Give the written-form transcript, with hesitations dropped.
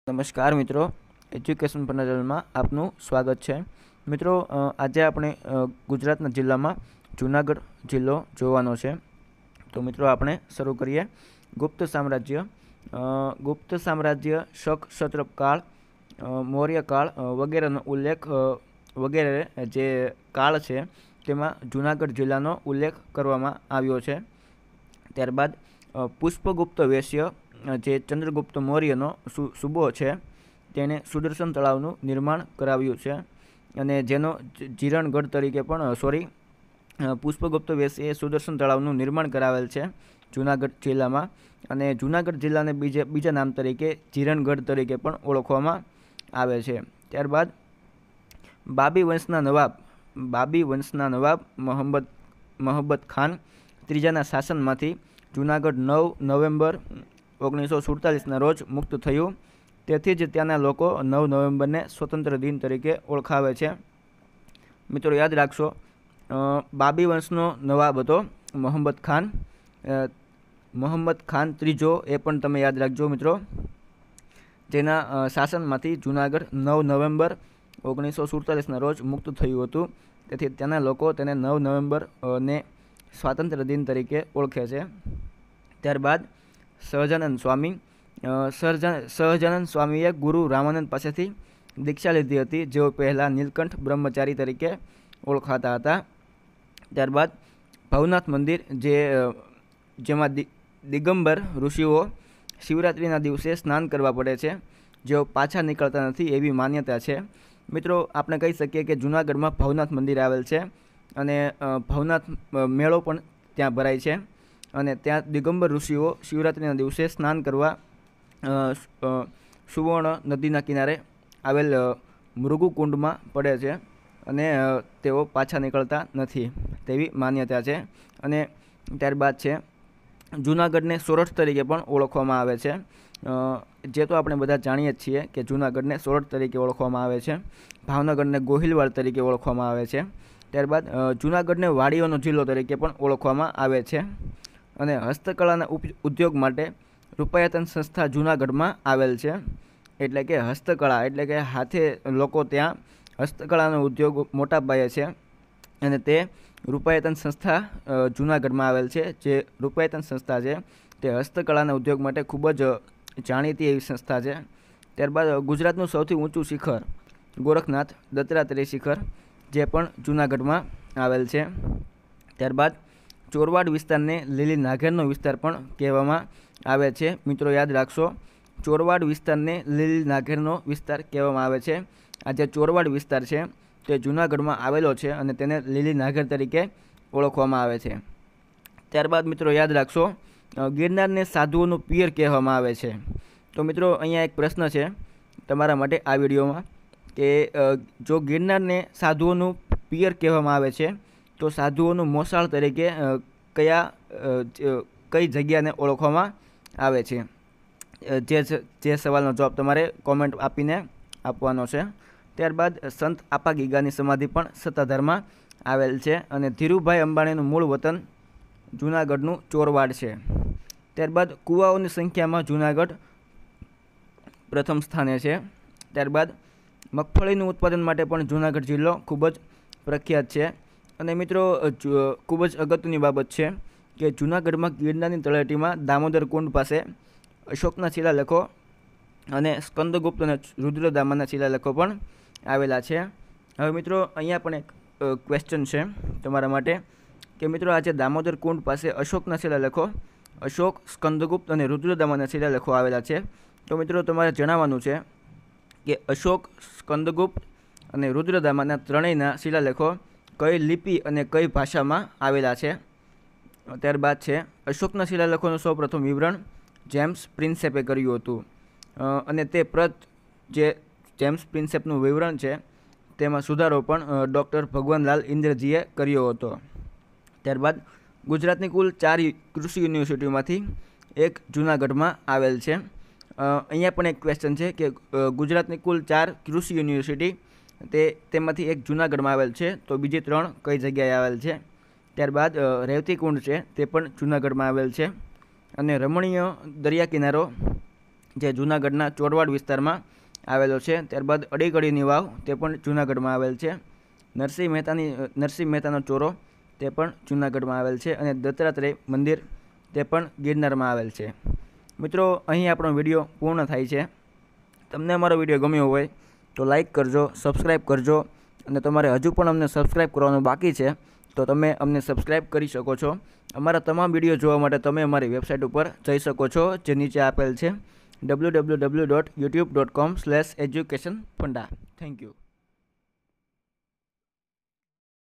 નમસ્કાર મિત્રો, એજ્યુકેશન ચેનલમાં આપનું સ્વાગત છે. મિત્રો, આજે આપણે ગુજરાતના જિલ્લામાં જૂનાગઢ જિલ્લો જોવાનો છે. તો મિત્રો આપણે શરૂ કરીએ. ગુપ્ત સામ્રાજ્ય. ગુપ્ત સામ્રાજ્ય, શક ક્ષત્રપ કાળ, મૌર્ય કાળ વગેરેનો ઉલ્લેખ વગેરે જે કાળ છે તેમાં જૂનાગઢ જિલ્લાનો ઉલ્લેખ કરવામાં આવ્યો છે. ત્યારબાદ પુષ્પગુપ્ત વૈશ્ય જે ચંદ્રગુપ્ત મૌર્યનો સુબો છે તેણે સુદર્શન તળાવનું નિર્માણ કરાવ્યું છે અને જેનો જીરણગઢ તરીકે પણ પુષ્પગુપ્ત વૈશ્યએ સુદર્શન તળાવનું નિર્માણ કરાવેલ છે જૂનાગઢ જિલ્લામાં, અને જૂનાગઢ જિલ્લાને બીજા નામ તરીકે જીરણગઢ તરીકે પણ ઓળખવામાં આવે છે. ત્યારબાદ બાબી વંશના નવાબ મહંમદ ખાન ત્રીજાના શાસનમાંથી જૂનાગઢ 9 નવેમ્બર 1947ના રોજ મુક્ત થયું. તેથી જ ત્યાંના લોકો 9 નવેમ્બરને સ્વતંત્ર દિન તરીકે ઓળખાવે છે. મિત્રો યાદ રાખશો, બાબી વંશનો નવાબ હતો મહંમદ ખાન ત્રીજો, એ પણ તમે યાદ રાખજો મિત્રો, જેના શાસનમાંથી જૂનાગઢ 9 નવેમ્બર 1947ના રોજ મુક્ત થયું હતું. તેથી ત્યાંના લોકો તેને 9 નવેમ્બર ને સ્વાતંત્ર્ય દિન તરીકે ઓળખે છે. ત્યારબાદ સહજાનંદ સ્વામીએ ગુરુ રામાનંદ પાસેથી દીક્ષા લીધી હતી, જેઓ પહેલાં નીલકંઠ બ્રહ્મચારી તરીકે ઓળખાતા હતા. ત્યારબાદ ભવનાથ મંદિર, જેમાં દિગંબર ઋષિઓ શિવરાત્રિના દિવસે સ્નાન કરવા પડે છે, જેઓ પાછા નીકળતા નથી એવી માન્યતા છે. મિત્રો આપણે કહી શકીએ કે જૂનાગઢમાં ભવનાથ મંદિર આવેલ છે અને ભવનાથ મેળો પણ ત્યાં ભરાય છે, અને ત્યાં દિગંબર ઋષિઓ શિવરાત્રિના દિવસે સ્નાન કરવા સુવર્ણ નદીના કિનારે આવેલ મૃગુકુંડમાં પડે છે અને તેઓ પાછા નીકળતા નથી તેવી માન્યતા છે. અને ત્યારબાદ છે જૂનાગઢને સોરઠ તરીકે પણ ઓળખવામાં આવે છે. જે તો આપણે બધા જાણીએ જ છીએ કે જૂનાગઢને સોરઠ તરીકે ઓળખવામાં આવે છે. ભાવનગરને ગોહિલવાડ તરીકે ઓળખવામાં આવે છે. ત્યારબાદ જૂનાગઢને વાડીઓનો જિલ્લો તરીકે પણ ઓળખવામાં આવે છે. અને હસ્તકળાના ઉદ્યોગ માટે રૂપાયતન સંસ્થા જૂનાગઢમાં આવેલ છે. એટલે કે હસ્તકળા એટલે કે હાથે લોકો ત્યાં હસ્તકળાનો ઉદ્યોગ મોટા પાયે છે, અને તે રૂપાયતન સંસ્થા જૂનાગઢમાં આવેલ છે. જે રૂપાયતન સંસ્થા છે તે હસ્તકળાના ઉદ્યોગ માટે ખૂબ જ જાણીતી એવી સંસ્થા છે. ત્યારબાદ ગુજરાતનું સૌથી ઊંચું શિખર ગોરખનાથ દત્તાત્રેય શિખર, જે પણ જૂનાગઢમાં આવેલ છે. ત્યારબાદ ચોરવાડ વિસ્તારને લીલી નાગેરનો વિસ્તાર પણ કહેવામાં આવે છે. મિત્રો યાદ રાખશો, ચોરવાડ વિસ્તારને લીલી નાગેરનો વિસ્તાર કહેવામાં આવે છે. આ જે ચોરવાડ વિસ્તાર છે તે જૂનાગઢમાં આવેલો છે અને તેને લીલી નાગેર તરીકે ઓળખવામાં આવે છે. ત્યારબાદ મિત્રો યાદ રાખશો, ગિરનારને સાધુઓનું પિયર કહેવામાં આવે છે. તો મિત્રો અહીંયા એક પ્રશ્ન છે તમારા માટે આ વિડીયોમાં કે જો ગિરનારને સાધુઓનું પિયર કહેવામાં આવે છે તો સાધુઓનું મોસાળ તરીકે કઈ જગ્યાને ઓળખવામાં આવે છે? જે સવાલનો જવાબ તમારે કોમેન્ટ આપીને આપવાનો છે. ત્યારબાદ સંત આપા ગીગાની સમાધિ પણ સત્તાધારમાં આવેલ છે, અને ધીરુભાઈ અંબાણીનું મૂળ વતન જૂનાગઢનું ચોરવાડ છે. ત્યારબાદ કુવાઓની સંખ્યામાં જૂનાગઢ પ્રથમ સ્થાને છે. ત્યારબાદ મગફળીનું ઉત્પાદન માટે પણ જૂનાગઢ જિલ્લો ખૂબ જ પ્રખ્યાત છે. અને મિત્રો ખૂબ જ અગત્યની બાબત છે કે જૂનાગઢમાં ગિરનારની તળેટીમાં દામોદર કુંડ પાસે અશોકના શિલાલેખો અને સ્કંદગુપ્ત અને રુદ્રદામાના શિલાલેખો પણ આવેલા છે. હવે મિત્રો અહીંયા પણ એક ક્વેશ્ચન છે તમારા માટે કે મિત્રો આજે દામોદર કુંડ પાસે અશોકના શિલાલેખો, અશોક, સ્કંદગુપ્ત અને રુદ્રદામાના શિલાલેખો આવેલા છે. તો મિત્રો તમારે જણાવવાનું છે કે અશોક, સ્કંદગુપ્ત અને રુદ્રદામાના ત્રણેયના શિલાલેખો કઈ લિપિ અને કઈ ભાષામાં આવેલા છે. ત્યારબાદ છે અશોકના શિલાલેખોનું સૌપ્રથમ વિવરણ જેમ્સ પ્રિન્સેપે કર્યું હતું, અને તે પ્રત જે જેમ્સ પ્રિન્સેપનું વિવરણ છે તેમાં સુધારો પણ ડૉક્ટર ભગવાનલાલ ઇન્દ્રજીએ કર્યો હતો. ત્યારબાદ ગુજરાતની કુલ 4 કૃષિ યુનિવર્સિટીમાંથી એક જૂનાગઢમાં આવેલ છે. અહીંયા પણ એક ક્વેશ્ચન છે કે ગુજરાતની કુલ 4 કૃષિ યુનિવર્સિટી તેમાંથી એક જૂનાગઢમાં આવેલ છે, તો બીજી 3 કઈ જગ્યાએ આવેલ છે? ત્યારબાદ રેવતી કુંડ છે તે પણ જૂનાગઢમાં આવેલ છે. અને રમણીય દરિયા કિનારો જે જૂનાગઢના ચોરવાડ વિસ્તારમાં આવેલો છે. ત્યારબાદ અડીકડીની વાવ તે પણ જૂનાગઢમાં આવેલ છે. નરસિંહ મહેતાનો ચોરો તે પણ જૂનાગઢમાં આવેલ છે. અને દત્તાત્રેય મંદિર તે પણ ગિરનારમાં આવેલ છે. મિત્રો, અહીં આપણો વિડીયો પૂર્ણ થાય છે. તમને અમારો વિડીયો ગમ્યો હોય તો લાઈક કરજો, સબસ્ક્રાઈબ કરજો, અને તમારે હજુ પણ અમને સબસ્ક્રાઈબ કરવાનું બાકી છે તો તમે અમને સબસ્ક્રાઈબ કરી શકો છો. અમારા તમામ વિડીયો જોવા માટે તમે અમારી વેબસાઇટ ઉપર જઈ શકો છો, જે નીચે આપેલ છે www.youtube.com/educationpanda. Thank you.